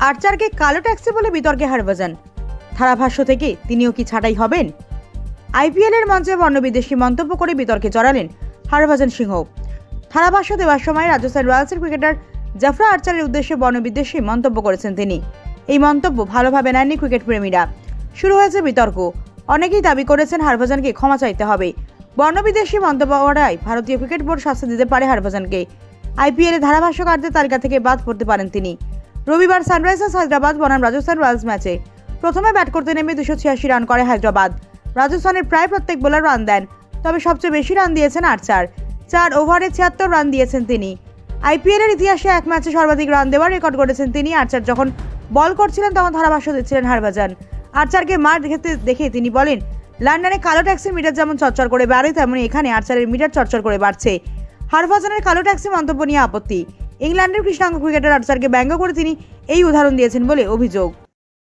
আর্চারকে কালো ট্যাক্সি বলে বিতর্কে হরভজন। ধারাভাষ্য থেকে তিনিও কি ছাঁটাই হবেন? আইপিএল এর মঞ্চে বর্ণবিদ্বেষী মন্তব্য করে বিতর্কে জড়ালেন হরভজন সিংহ। ধারাভাষ্য দেওয়ার সময় রাজস্থান রয়্যালসের ক্রিকেটার জাফরা আর্চারের উদ্দেশ্যে বর্ণবিদ্বেষী মন্তব্য করেছেন তিনি। এই মন্তব্য ভালোভাবে নেননি ক্রিকেট প্রেমীরা। শুরু হয়েছে বিতর্ক। অনেকেই দাবি করেছেন হরভজনকে ক্ষমা চাইতে হবে। বর্ণবিদ্বেষী মন্তব্য করায় ভারতীয় ক্রিকেট বোর্ড শাস্তি দিতে পারে হরভজনকে। আইপিএল এ ধারাভাষ্যকারদের তালিকা থেকে বাদ পড়তে পারেন তিনি। রবিবার সানরাইজার্স হায়দ্রাবাদ বনাম রাজস্থান রয়্যালস ম্যাচে প্রথমে ব্যাট করতে নেমে 286 রান করে হায়দ্রাবাদ। রাজস্থানের প্রায় প্রত্যেক বোলার রান দেন, তবে সবচেয়ে বেশি রান দিয়েছেন আর্চার। 4 ওভারে 76 রান দিয়েছেন তিনি। আইপিএল এর ইতিহাসে এক ম্যাচে সর্বাধিক রান দেওয়ার রেকর্ড করেছেন তিনি। আর্চার যখন বল করছিলেন তখন ধারাভাষ্য দিচ্ছিলেন হরভজন। আর্চারকে মার দেখে তিনি বলেন, লন্ডনে কালো ট্যাক্সির মিটার যেমন চরচর করে বাড়ে, তেমনি এখানে আর্চারের মিটার চরচর করে বাড়ছে। হরভজনের কালো ট্যাক্সি মন্তব্য নিয়ে আপত্তি। ইংল্যান্ডের কৃষ্ণাঙ্গ ক্রিকেটার আর্চারকে ব্যঙ্গ করে তিনি এই উদাহরণ দিয়েছেন বলে অভিযোগ।